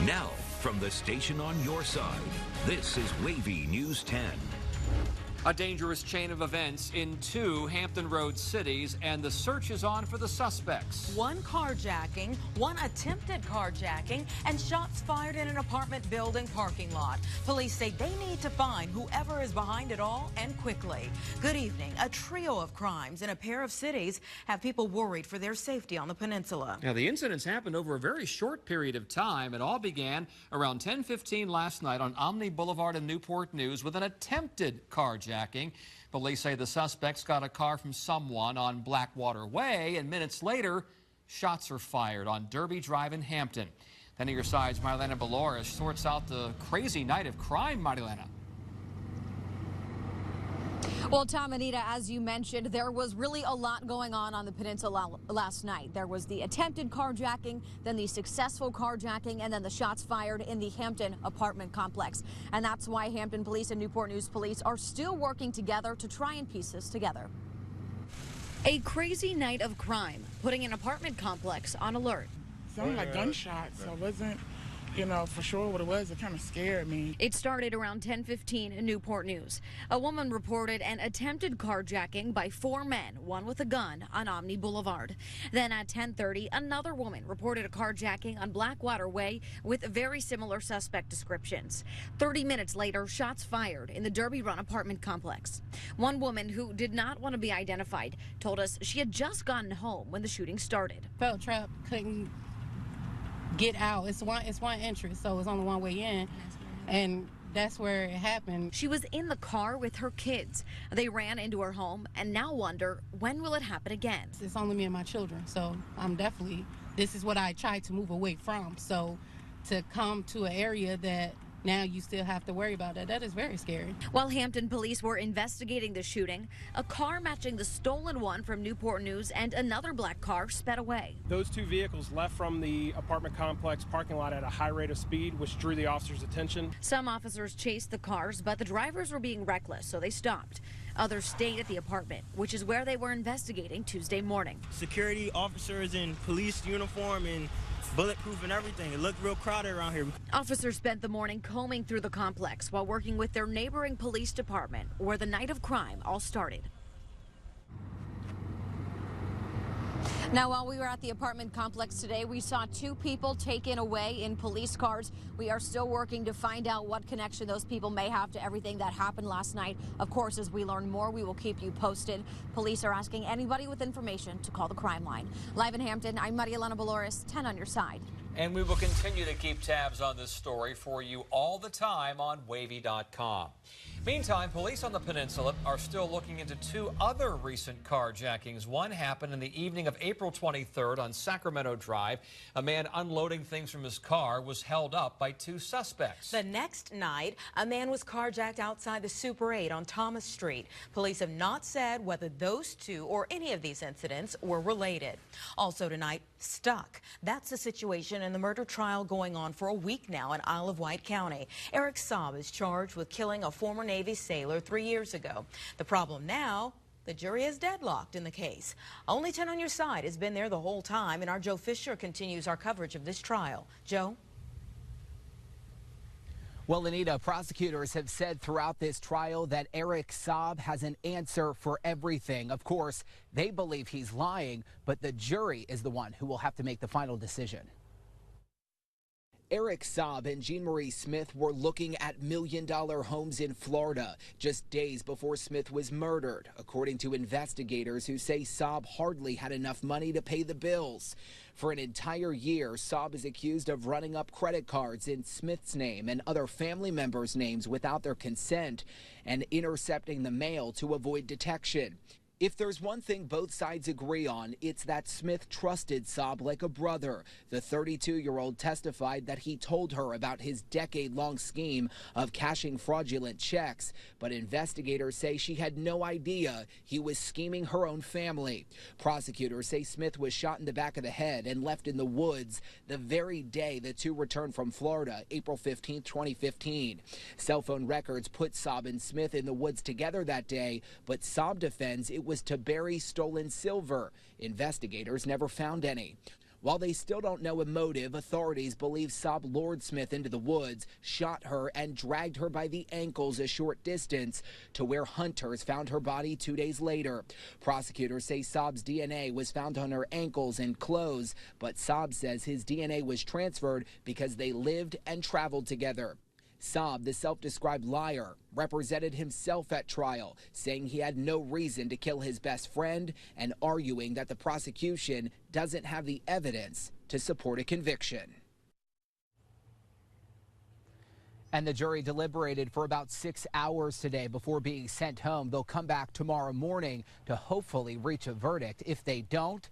Now, from the station on your side, this is WAVY News 10. A dangerous chain of events in two Hampton Road cities, and the search is on for the suspects. One carjacking, one attempted carjacking, and shots fired in an apartment building parking lot. Police say they need to find whoever is behind it all, and quickly. Good evening. A trio of crimes in a pair of cities have people worried for their safety on the peninsula. Now, the incidents happened over a very short period of time. It all began around 10:15 last night on Omni Boulevard in Newport News with an attempted carjacking. Police say the suspects got a car from someone on Blackwater Way, and minutes later, shots are fired on Derby Drive in Hampton. Then at your sides, Marilena Belores sorts out the crazy night of crime. Marilena. Well, Tom, Anita, as you mentioned, there was really a lot going on the peninsula last night. There was the attempted carjacking, then the successful carjacking, and then the shots fired in the Hampton apartment complex. And that's why Hampton Police and Newport News Police are still working together to try and piece this together. A crazy night of crime, putting an apartment complex on alert. Sounded like gunshots, so I wasn't, for sure what it was. It kind of scared me. It started around 10:15 in Newport News. A woman reported an attempted carjacking by four men, one with a gun, on Omni Boulevard. Then at 10:30, another woman reported a carjacking on Blackwater Way with very similar suspect descriptions. 30 minutes later, shots fired in the Derby Run apartment complex. One woman who did not want to be identified told us she had just gotten home when the shooting started. Felt trapped, couldn't get out. It's one entrance, so it's only one way in, and that's where it happened. She was in the car with her kids. They ran into her home and now wonder, when will it happen again? It's only me and my children, so this is what I tried to move away from. So to come to an area that now you still have to worry about that is very scary. While Hampton police were investigating the shooting, a car matching the stolen one from Newport News and another black car sped away. Those two vehicles left from the apartment complex parking lot at a high rate of speed, which drew the officers' attention. Some officers chased the cars, but the drivers were being reckless, so they stopped. Others stayed at the apartment, which is where they were investigating Tuesday morning. Security officers in police uniform and bulletproof and everything. It looked real crowded around here. Officers spent the morning combing through the complex while working with their neighboring police department, where the night of crime all started. Now, while we were at the apartment complex today, we saw two people taken away in police cars. We are still working to find out what connection those people may have to everything that happened last night. Of course, as we learn more, we will keep you posted. Police are asking anybody with information to call the crime line. Live in Hampton, I'm Marilena Belores, 10 on your side. And we will continue to keep tabs on this story for you all the time on WAVY.com. Meantime, police on the peninsula are still looking into two other recent carjackings. One happened in the evening of April 23rd on Sacramento Drive. A man unloading things from his car was held up by two suspects. The next night, a man was carjacked outside the Super 8 on Thomas Street. Police have not said whether those two or any of these incidents were related. Also tonight, stuck. That's the situation in the murder trial going on for a week now in Isle of Wight County. Eric Saab is charged with killing a former Navy sailor 3 years ago. The problem now, the jury is deadlocked in the case. Only 10 on your side has been there the whole time, and our Joe Fisher continues our coverage of this trial. Joe? Well, Anita, prosecutors have said throughout this trial that Eric Saab has an answer for everything. Of course, they believe he's lying, but the jury is the one who will have to make the final decision. Eric Saab and Jean Marie Smith were looking at million-dollar homes in Florida just days before Smith was murdered, according to investigators who say Saab hardly had enough money to pay the bills. For an entire year, Saab is accused of running up credit cards in Smith's name and other family members' names without their consent and intercepting the mail to avoid detection. If there's one thing both sides agree on, it's that Smith trusted Saab like a brother. The 32-year-old testified that he told her about his decade-long scheme of cashing fraudulent checks, but investigators say she had no idea he was scheming her own family. Prosecutors say Smith was shot in the back of the head and left in the woods the very day the two returned from Florida, April 15, 2015. Cell phone records put Saab and Smith in the woods together that day, but Saab defends it was to bury stolen silver. Investigators never found any. While they still don't know a motive, authorities believe Saab lured Smith into the woods, shot her, and dragged her by the ankles a short distance to where hunters found her body 2 days later. Prosecutors say Saab's DNA was found on her ankles and clothes, but Saab says his DNA was transferred because they lived and traveled together. Saab, the self-described liar, represented himself at trial, saying he had no reason to kill his best friend and arguing that the prosecution doesn't have the evidence to support a conviction. And the jury deliberated for about 6 hours today before being sent home. They'll come back tomorrow morning to hopefully reach a verdict. If they don't,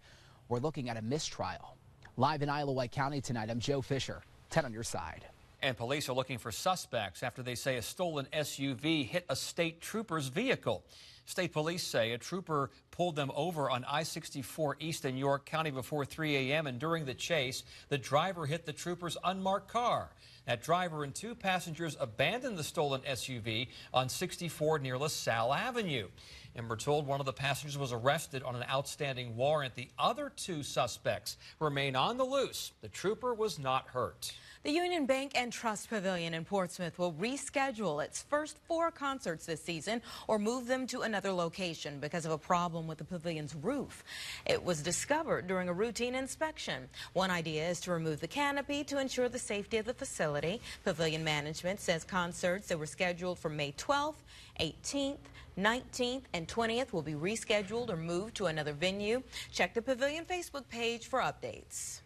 we're looking at a mistrial. Live in Islewood County tonight, I'm Joe Fisher, 10 on your side. And police are looking for suspects after they say a stolen SUV hit a state trooper's vehicle. State police say a trooper pulled them over on I-64 east in York County before 3 a.m. and during the chase, the driver hit the trooper's unmarked car. That driver and 2 passengers abandoned the stolen SUV on 64 near LaSalle Avenue. And we're told one of the passengers was arrested on an outstanding warrant. The other 2 suspects remain on the loose. The trooper was not hurt. The Union Bank and Trust Pavilion in Portsmouth will reschedule its first 4 concerts this season or move them to another location because of a problem with the pavilion's roof. It was discovered during a routine inspection. One idea is to remove the canopy to ensure the safety of the facility. Pavilion management says concerts that were scheduled for May 12th, 18th, 19th, and 20th will be rescheduled or moved to another venue. Check the Pavilion Facebook page for updates.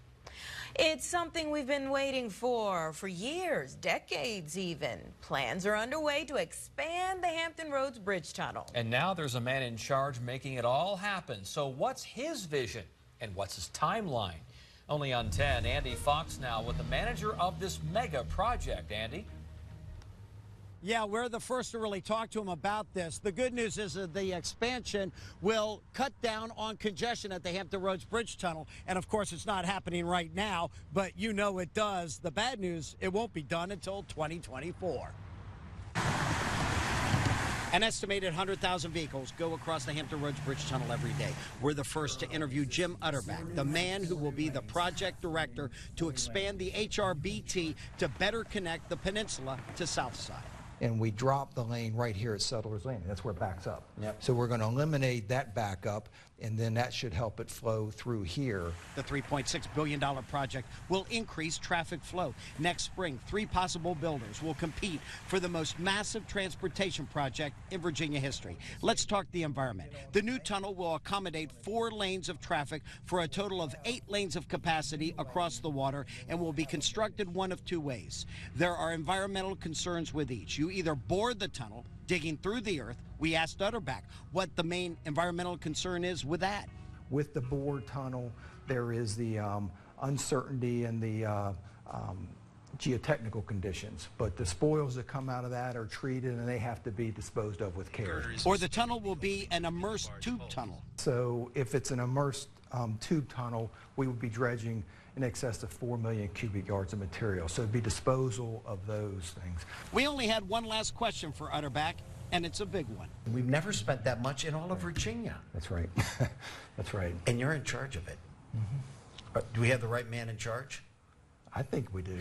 It's something we've been waiting for years, decades even. Plans are underway to expand the Hampton Roads Bridge Tunnel. And now there's a man in charge making it all happen. So what's his vision and what's his timeline? Only on 10, Andy Fox now with the manager of this mega project. Andy? Yeah, we're the first to really talk to him about this. The good news is that the expansion will cut down on congestion at the Hampton Roads Bridge Tunnel. And of course, it's not happening right now, but you know it does. The bad news, it won't be done until 2024. An estimated 100,000 vehicles go across the Hampton Roads Bridge Tunnel every day. We're the first to interview Jim Utterback, the man who will be the project director to expand the HRBT to better connect the peninsula to Southside. And we drop the lane right here at Settlers Lane. That's where it backs up. Yep. So we're going to eliminate that backup, and then that should help it flow through here. The $3.6 billion project will increase traffic flow. Next spring, 3 possible builders will compete for the most massive transportation project in Virginia history. Let's talk the environment. The new tunnel will accommodate 4 lanes of traffic for a total of 8 lanes of capacity across the water and will be constructed one of 2 ways. There are environmental concerns with each. You either bore the tunnel, digging through the earth. We asked Utterback what the main environmental concern is with that. With the bored tunnel, there is the uncertainty and the geotechnical conditions, but the spoils that come out of that are treated and they have to be disposed of with care. Or the tunnel will be an immersed tube tunnel. So if it's an immersed tube tunnel, we would be dredging in excess of 4 million cubic yards of material. So it'd be disposal of those things. We only had one last question for Utterback, and it's a big one. We've never spent that much in all of Virginia. That's right. That's right. And you're in charge of it. Mm-hmm. Do we have the right man in charge? I think we do.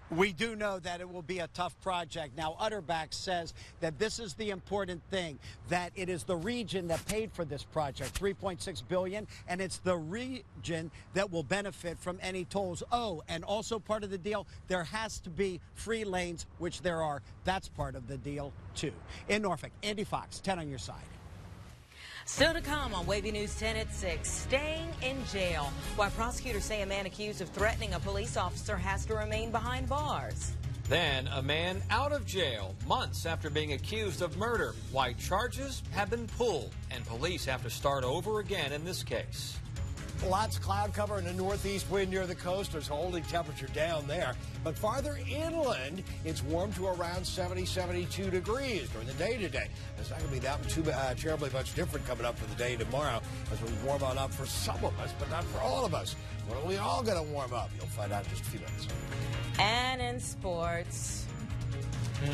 We do know that it will be a tough project. Now, Utterback says that this is the important thing, that it is the region that paid for this project, $3.6 billion, and it's the region that will benefit from any tolls. Oh, and also part of the deal, there has to be free lanes, which there are. That's part of the deal, too. In Norfolk, Andy Fox, 10 on your side. Still to come on WAVY News 10 at 6, staying in jail. Why prosecutors say a man accused of threatening a police officer has to remain behind bars. Then a man out of jail months after being accused of murder. Why charges have been pulled and police have to start over again in this case. Lots of cloud cover and a northeast wind near the coast is holding temperature down there. But farther inland, it's warm to around 70, 72 degrees during the day today. It's not going to be that too terribly much different coming up for the day tomorrow as we warm on up for some of us, but not for all of us. When are we all going to warm up? You'll find out in just a few minutes. And in sports,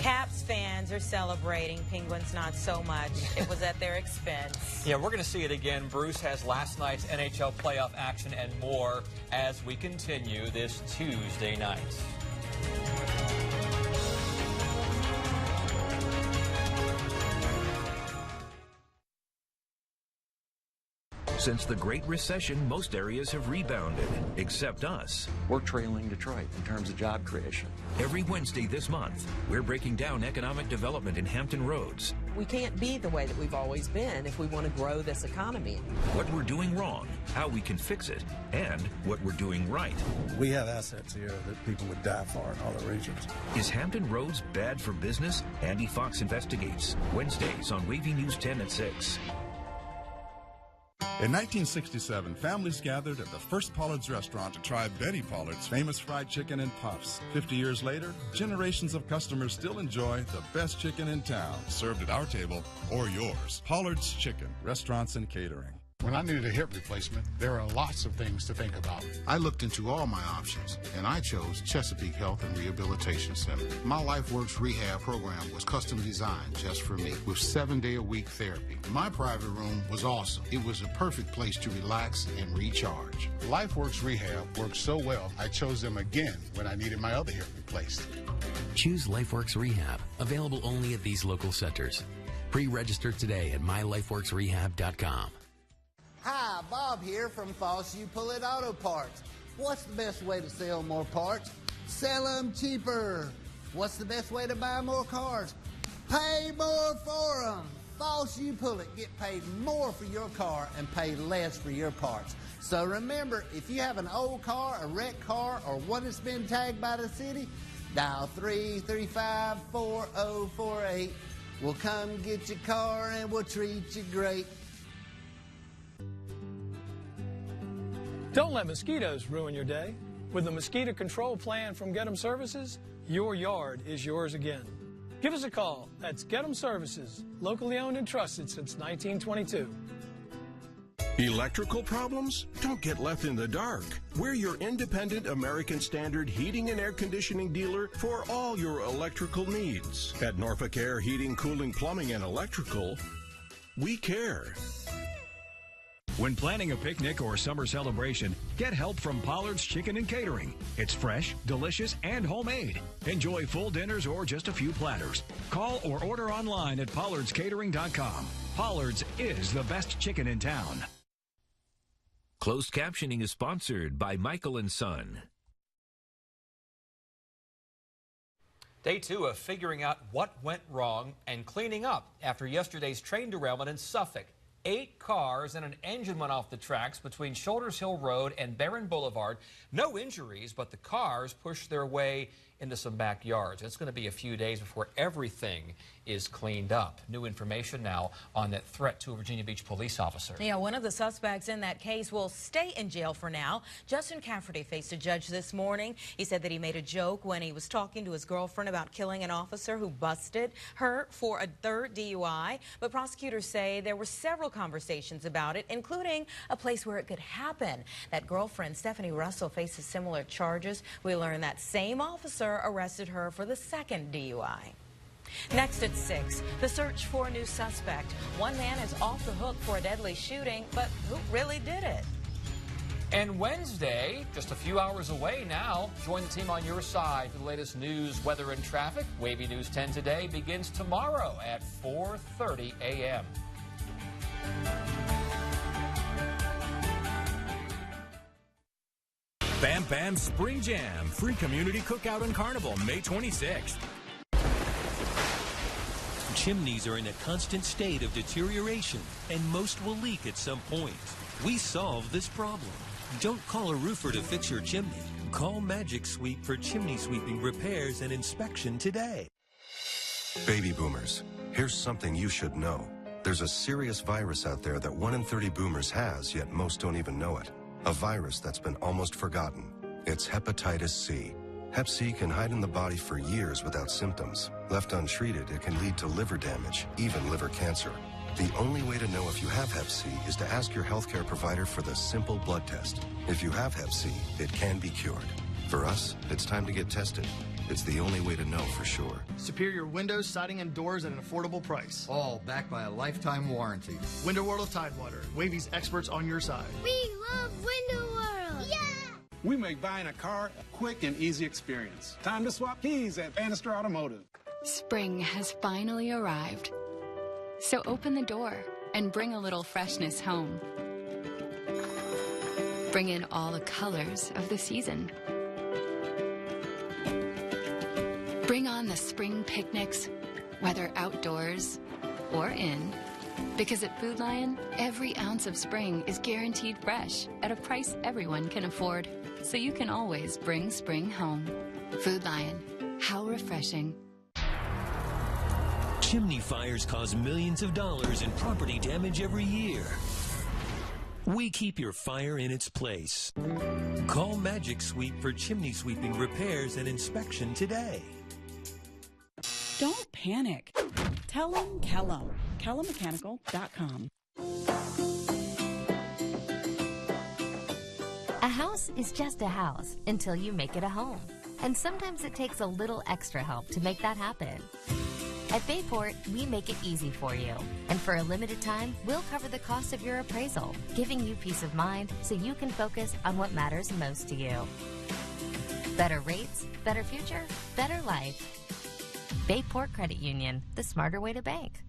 Caps fans are celebrating. Penguins not so much. It was at their expense. Yeah, we're going to see it again. Bruce has last night's NHL playoff action and more as we continue this Tuesday night. Since the Great Recession, most areas have rebounded, except us. We're trailing Detroit in terms of job creation. Every Wednesday this month, we're breaking down economic development in Hampton Roads. We can't be the way that we've always been if we want to grow this economy. What we're doing wrong, how we can fix it, and what we're doing right. We have assets here that people would die for in all the regions. Is Hampton Roads bad for business? Andy Fox investigates. Wednesdays on WAVY News 10 at 6. In 1967, families gathered at the first Pollard's restaurant to try Betty Pollard's famous fried chicken and puffs. 50 years later, generations of customers still enjoy the best chicken in town, served at our table or yours. Pollard's Chicken, restaurants and catering. When I needed a hip replacement, there are lots of things to think about. I looked into all my options, and I chose Chesapeake Health and Rehabilitation Center. My LifeWorks Rehab program was custom designed just for me, with 7-day-a-week therapy. My private room was awesome. It was a perfect place to relax and recharge. LifeWorks Rehab worked so well, I chose them again when I needed my other hip replaced. Choose LifeWorks Rehab, available only at these local centers. Pre-register today at mylifeworksrehab.com. Hi, Bob here from Foss You Pull It Auto Parts. What's the best way to sell more parts? Sell them cheaper. What's the best way to buy more cars? Pay more for them. Foss You Pull It. Get paid more for your car and pay less for your parts. So remember, if you have an old car, a wrecked car, or one that's been tagged by the city, dial 335-4048. We'll come get your car and we'll treat you great. Don't let mosquitoes ruin your day. With the mosquito control plan from Get 'em Services, your yard is yours again. Give us a call. That's Get 'em Services, locally owned and trusted since 1922. Electrical problems? Don't get left in the dark. We're your independent American Standard heating and air conditioning dealer for all your electrical needs. At Norfolk Air Heating, Cooling, Plumbing, and Electrical, we care. When planning a picnic or summer celebration, get help from Pollard's Chicken and Catering. It's fresh, delicious, and homemade. Enjoy full dinners or just a few platters. Call or order online at pollardscatering.com. Pollard's is the best chicken in town. Closed captioning is sponsored by Michael & Son. Day 2 of figuring out what went wrong and cleaning up after yesterday's train derailment in Suffolk. 8 cars and an engine went off the tracks between Shoulders Hill Road and Barron Boulevard. No injuries, but the cars pushed their way into some backyards. It's going to be a few days before everything is cleaned up. New information now on that threat to a Virginia Beach police officer. Yeah, one of the suspects in that case will stay in jail for now. Justin Cafferty faced a judge this morning. He said that he made a joke when he was talking to his girlfriend about killing an officer who busted her for a 3rd DUI. But prosecutors say there were several conversations about it, including a place where it could happen. That girlfriend, Stephanie Russell, faces similar charges. We learned that same officer arrested her for the 2nd DUI. Next at 6, the search for a new suspect. One man is off the hook for a deadly shooting, but who really did it? And Wednesday, just a few hours away now, join the team on your side for the latest news, weather, and traffic. WAVY News 10 Today begins tomorrow at 4:30 a.m. Bam Bam Spring Jam, free community cookout and carnival, May 26th. Chimneys are in a constant state of deterioration, and most will leak at some point. We solve this problem. Don't call a roofer to fix your chimney. Call Magic Sweep for chimney sweeping repairs and inspection today. Baby boomers, here's something you should know. There's a serious virus out there that 1 in 30 boomers has, yet most don't even know it. A virus that's been almost forgotten. It's hepatitis C. Hep C can hide in the body for years without symptoms. Left untreated, it can lead to liver damage, even liver cancer. The only way to know if you have Hep C is to ask your healthcare provider for the simple blood test. If you have Hep C, it can be cured. For us, it's time to get tested. It's the only way to know for sure. Superior windows, siding, and doors at an affordable price. All backed by a lifetime warranty. Window World of Tidewater. WAVY's experts on your side. We love Window World. Yeah! We make buying a car a quick and easy experience. Time to swap keys at Bannister Automotive. Spring has finally arrived. So open the door and bring a little freshness home. Bring in all the colors of the season. Bring on the spring picnics, whether outdoors or in. Because at Food Lion, every ounce of spring is guaranteed fresh at a price everyone can afford. So you can always bring spring home. Food Lion, how refreshing. Chimney fires cause millions of dollars in property damage every year. We keep your fire in its place. Call Magic Sweep for chimney sweeping repairs and inspection today. Don't panic. Tell them Kellum. KellumMechanical.com. A house is just a house until you make it a home. And sometimes it takes a little extra help to make that happen. At Bayport, we make it easy for you. And for a limited time, we'll cover the cost of your appraisal, giving you peace of mind so you can focus on what matters most to you. Better rates, better future, better life. Bayport Credit Union, the smarter way to bank.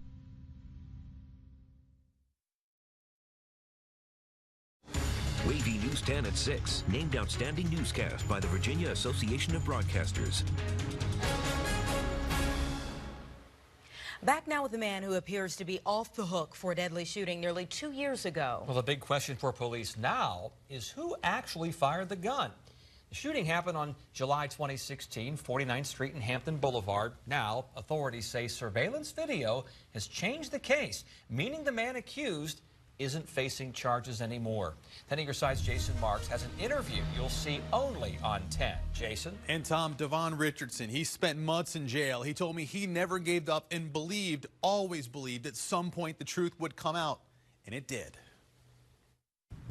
WAVY News 10 at 6, named Outstanding Newscast by the Virginia Association of Broadcasters. Back now with a man who appears to be off the hook for a deadly shooting nearly 2 years ago. Well, the big question for police now is who actually fired the gun? The shooting happened on July 2016, 49th Street and Hampton Boulevard. Now, authorities say surveillance video has changed the case, meaning the man accused isn't facing charges anymore. 10 on your side's Jason Marks has an interview you'll see only on 10. Jason? And Tom, Devon Richardson, he spent months in jail. He told me he never gave up and believed, always believed, at some point the truth would come out. And it did.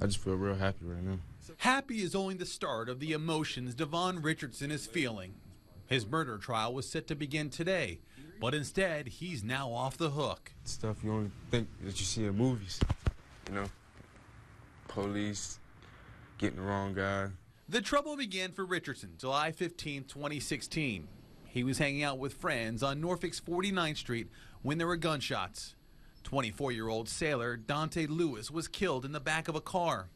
I just feel real happy right now. Happy is only the start of the emotions Devon Richardson is feeling. His murder trial was set to begin today, but instead, he's now off the hook. Stuff you only think that you see in movies, you know? Police, getting the wrong guy. The trouble began for Richardson July 15, 2016. He was hanging out with friends on Norfolk's 49th Street when there were gunshots. 24-year-old sailor Dante Lewis was killed in the back of a car.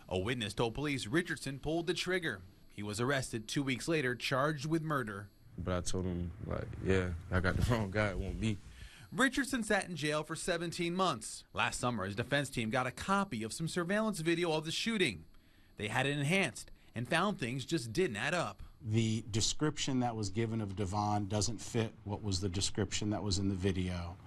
A witness told police Richardson pulled the trigger. He was arrested 2 weeks later, charged with murder. But I told him, like, yeah, I got the wrong guy, it won't be. Richardson sat in jail for 17 months. Last summer, his defense team got a copy of some surveillance video of the shooting. They had it enhanced and found things just didn't add up. The description that was given of Devon doesn't fit what was the description that was in the video.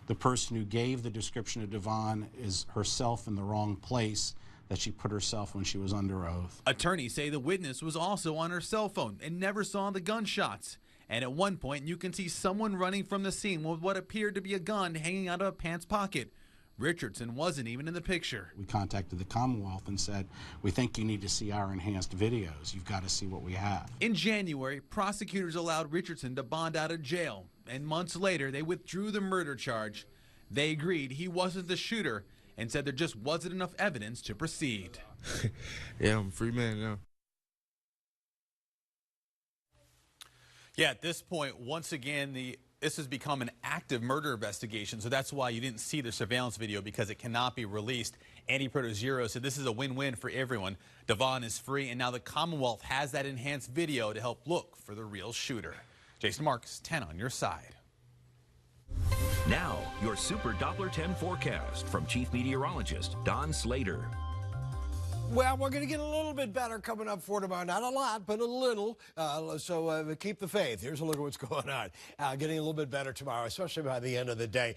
The person who gave the description of Devon is herself in the wrong place that she put herself when she was under oath. Attorneys say the witness was also on her cell phone and never saw the gunshots. And at one point, you can see someone running from the scene with what appeared to be a gun hanging out of a pants pocket. Richardson wasn't even in the picture. We contacted the Commonwealth and said, we think you need to see our enhanced videos. You've got to see what we have. In January, prosecutors allowed Richardson to bond out of jail. And months later, they withdrew the murder charge. They agreed he wasn't the shooter and said there just wasn't enough evidence to proceed. Yeah, I'm a free man now. Yeah, at this point, once again, this has become an active murder investigation, so that's why you didn't see the surveillance video, because it cannot be released. Andy Protozero said this is a win-win for everyone. Devon is free, and now the Commonwealth has that enhanced video to help look for the real shooter. Jason Marks, 10 on your side. Now, your Super Doppler 10 forecast from Chief Meteorologist Don Slater. Well, we're going to get a little bit better coming up for tomorrow. Not a lot, but a little. So keep the faith. Here's a look at what's going on. Getting a little bit better tomorrow, especially by the end of the day.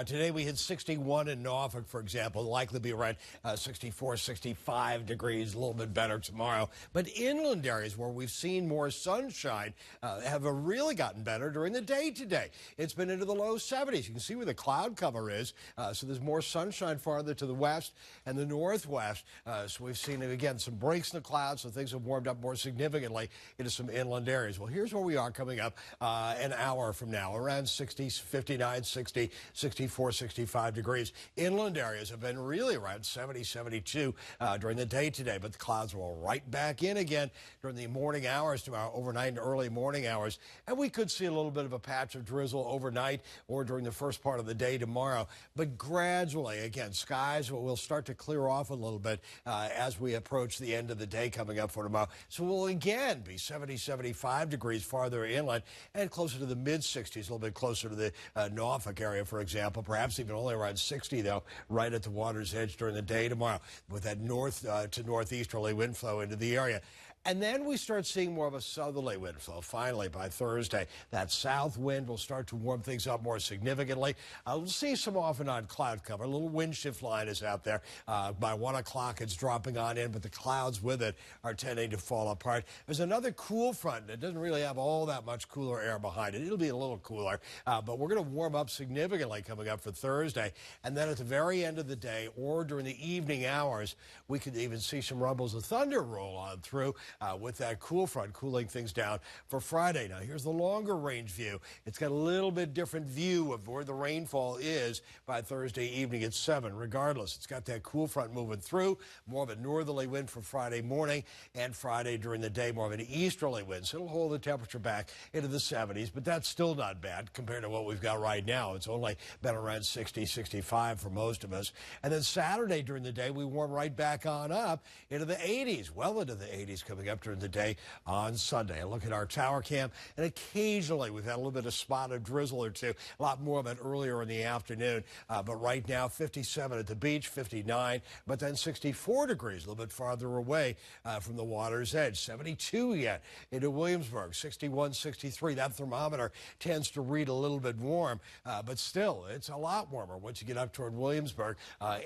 Today we hit 61 in Norfolk, for example. Likely be around 64, 65 degrees. A little bit better tomorrow. But inland areas where we've seen more sunshine have really gotten better during the day today. It's been into the low 70s. You can see where the cloud cover is. So there's more sunshine farther to the west and the northwest. So we've seen, again, some breaks in the clouds, so things have warmed up more significantly into some inland areas. Well, here's where we are coming up an hour from now, around 60, 59, 60, 64, 65 degrees. Inland areas have been really around 70, 72 during the day today, but the clouds will right back in again during the morning hours tomorrow, overnight and early morning hours. And we could see a little bit of a patch of drizzle overnight or during the first part of the day tomorrow. But gradually, again, skies will start to clear off a little bit as we approach the end of the day coming up for tomorrow. So we'll again be 70, 75 degrees farther inland and closer to the mid-60s, a little bit closer to the Norfolk area, for example, perhaps even only around 60, though, right at the water's edge during the day tomorrow with that north to northeasterly wind flow into the area. And then we start seeing more of a southerly wind flow, finally, by Thursday. That south wind will start to warm things up more significantly. We'll see some off and on cloud cover. A little wind shift line is out there. By 1 o'clock, it's dropping on in, but the clouds with it are tending to fall apart. There's another cool front that doesn't really have all that much cooler air behind it. It'll be a little cooler, but we're going to warm up significantly coming up for Thursday. And then at the very end of the day or during the evening hours, we could even see some rumbles of thunder roll on through. With that cool front cooling things down for Friday. Now, here's the longer range view. It's got a little bit different view of where the rainfall is by Thursday evening at 7. Regardless, it's got that cool front moving through, more of a northerly wind for Friday morning, and Friday during the day, more of an easterly wind. So it'll hold the temperature back into the 70s, but that's still not bad compared to what we've got right now. It's only been around 60, 65 for most of us. And then Saturday during the day, we warm right back on up into the 80s, well into the 80s coming up during the day on Sunday. And look at our tower cam, and occasionally we've had a little bit of spot of drizzle or two, a lot more of it earlier in the afternoon. But right now, 57 at the beach, 59, but then 64 degrees, a little bit farther away from the water's edge. 72 yet into Williamsburg, 61, 63. That thermometer tends to read a little bit warm, but still, it's a lot warmer once you get up toward Williamsburg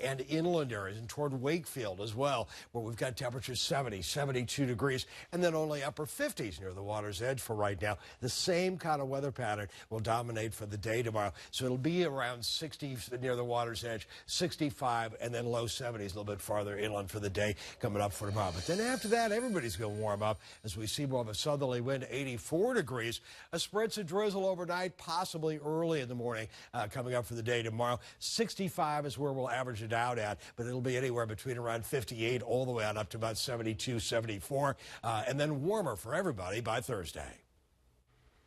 and inland areas and toward Wakefield as well, where we've got temperatures 70, 72 degrees. And then only upper 50s near the water's edge for right now. The same kind of weather pattern will dominate for the day tomorrow. So it'll be around 60 near the water's edge, 65, and then low 70s a little bit farther inland for the day coming up for tomorrow. But then after that, everybody's going to warm up as we see more of a southerly wind, 84 degrees. A spreads of drizzle overnight, possibly early in the morning coming up for the day tomorrow. 65 is where we'll average it out at, but it'll be anywhere between around 58 all the way on up to about 72, 74. And then warmer for everybody by Thursday.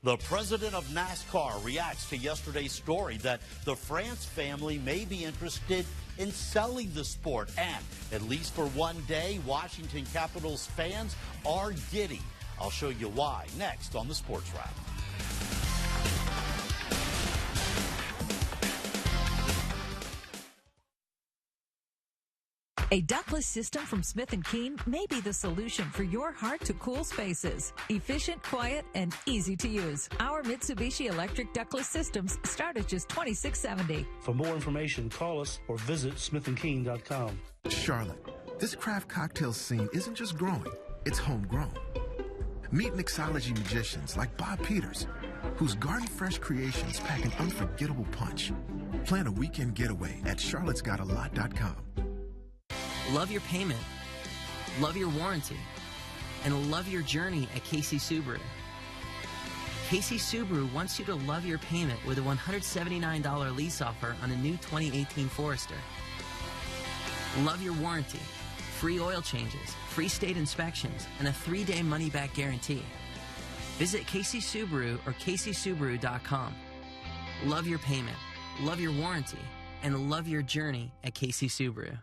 The president of NASCAR reacts to yesterday's story that the France family may be interested in selling the sport. And at least for one day, Washington Capitals fans are giddy. I'll show you why next on the Sports Wrap. A ductless system from Smith & Keen may be the solution for your hard-to-cool spaces. Efficient, quiet, and easy to use. Our Mitsubishi electric ductless systems start at just $26.70. For more information, call us or visit smithandkeen.com. Charlotte, this craft cocktail scene isn't just growing, it's homegrown. Meet mixology magicians like Bob Peters, whose garden fresh creations pack an unforgettable punch. Plan a weekend getaway at charlottesgotalot.com. Love your payment, love your warranty, and love your journey at Casey Subaru. Casey Subaru wants you to love your payment with a $179 lease offer on a new 2018 Forester. Love your warranty, free oil changes, free state inspections, and a 3-day money-back guarantee. Visit Casey Subaru or CaseySubaru.com. Love your payment, love your warranty, and love your journey at Casey Subaru.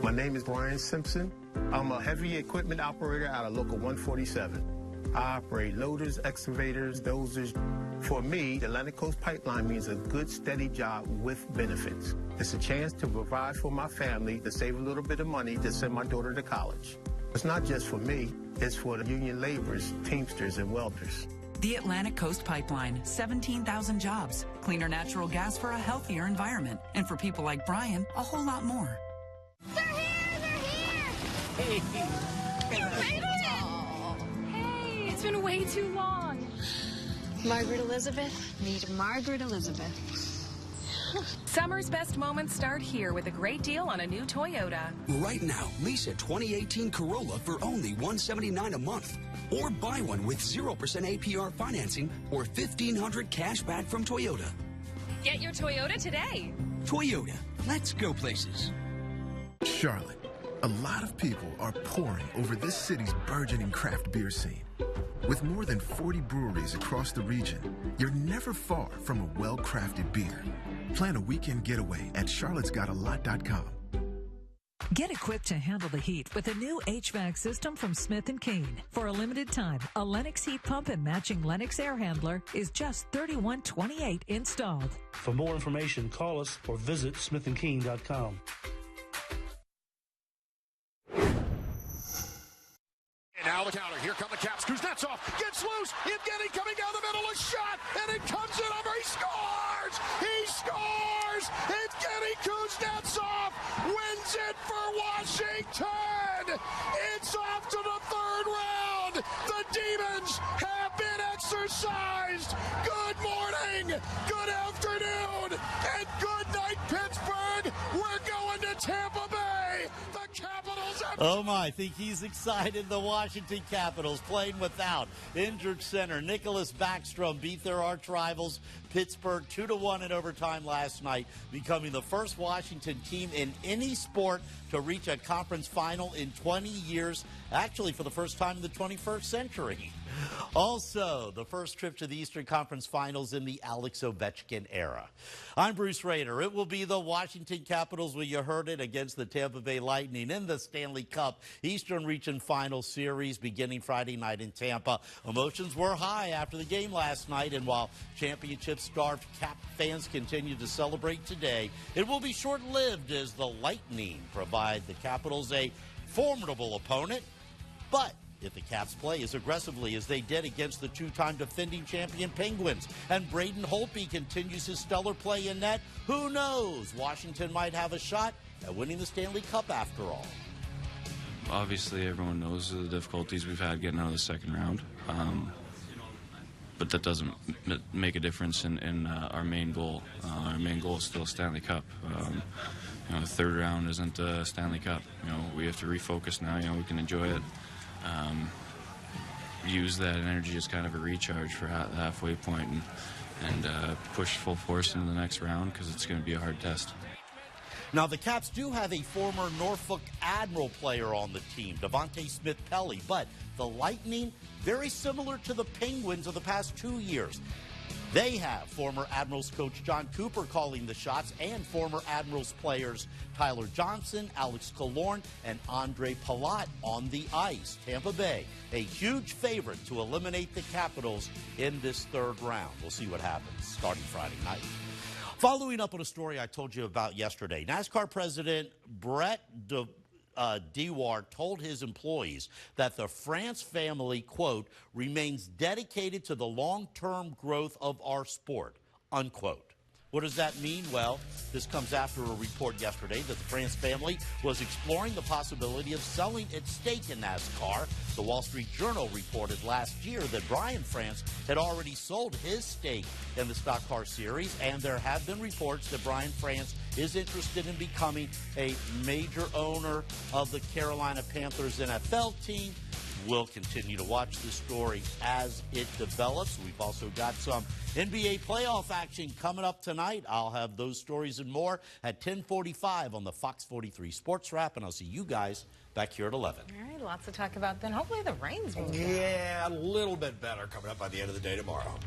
My name is Brian Simpson. I'm a heavy equipment operator out of Local 147. I operate loaders, excavators, dozers. For me, the Atlantic Coast Pipeline means a good, steady job with benefits. It's a chance to provide for my family, to save a little bit of money to send my daughter to college. It's not just for me, it's for the union laborers, teamsters, and welders. The Atlantic Coast Pipeline, 17,000 jobs, cleaner natural gas for a healthier environment, and for people like Brian, a whole lot more. They're here! They're here! Hey! You made it! Hey, it's been way too long. Margaret Elizabeth, meet Margaret Elizabeth. Summer's best moments start here with a great deal on a new Toyota. Right now, lease a 2018 Corolla for only $179 a month. Or buy one with 0% APR financing or $1,500 cash back from Toyota. Get your Toyota today. Toyota, let's go places. Charlotte, a lot of people are pouring over this city's burgeoning craft beer scene. With more than 40 breweries across the region, you're never far from a well-crafted beer. Plan a weekend getaway at charlottesgotalot.com. Get equipped to handle the heat with a new HVAC system from Smith & Keene. For a limited time, a Lennox heat pump and matching Lennox air handler is just $31.28 installed. For more information, call us or visit smithandkeene.com. Now the counter. Here come the Caps. Kuznetsov gets loose. Evgeny coming down the middle. A shot, and it comes in over. He scores! He scores! Evgeny Kuznetsov wins it for Washington. It's off to the third round. The Demons have been exercised. Good morning, good afternoon, and good night, Pittsburgh. We're going to Tampa Bay. The Capitals have... Oh, my. I think he's excited. The Washington Capitals playing without injured center Nicholas Backstrom beat their arch rivals Pittsburgh 2-1 in overtime last night, becoming the first Washington team in any sport to reach a conference final in 20 years, actually for the first time in the 21st century. Also, the first trip to the Eastern Conference Finals in the Alex Ovechkin era. I'm Bruce Rader. It will be the Washington Capitals, where you heard it, against the Tampa Bay Lightning in the Stanley Cup Eastern Region Final Series beginning Friday night in Tampa. Emotions were high after the game last night, and while championship-starved Cap fans continue to celebrate today, it will be short-lived as the Lightning provide the Capitals a formidable opponent. But if the Caps play as aggressively as they did against the two-time defending champion Penguins, and Braden Holtby continues his stellar play in net, who knows? Washington might have a shot at winning the Stanley Cup after all. Obviously, everyone knows the difficulties we've had getting out of the second round, but that doesn't make a difference in our main goal. Our main goal is still Stanley Cup. The third round isn't a Stanley Cup. We have to refocus now. We can enjoy it. Use that energy as kind of a recharge for the halfway point and push full force into the next round, because it's going to be a hard test. Now, the Caps do have a former Norfolk Admiral player on the team, Devontae Smith-Pelly, but the Lightning, very similar to the Penguins of the past 2 years. They have former Admirals coach John Cooper calling the shots, and former Admirals players Tyler Johnson, Alex Killorn, and Andre Palat on the ice. Tampa Bay, a huge favorite to eliminate the Capitals in this third round. We'll see what happens starting Friday night. Following up on a story I told you about yesterday, NASCAR President Brett Dewar told his employees that the France family, quote, remains dedicated to the long-term growth of our sport, unquote. What does that mean? Well, this comes after a report yesterday that the France family was exploring the possibility of selling its stake in NASCAR. The Wall Street Journal reported last year that Brian France had already sold his stake in the stock car series, and there have been reports that Brian France is interested in becoming a major owner of the Carolina Panthers NFL team. We'll continue to watch this story as it develops. We've also got some NBA playoff action coming up tonight. I'll have those stories and more at 10:45 on the Fox 43 Sports Wrap, and I'll see you guys back here at 11. All right, lots to talk about then. Hopefully the rain's moving. Yeah, a little bit better coming up by the end of the day tomorrow.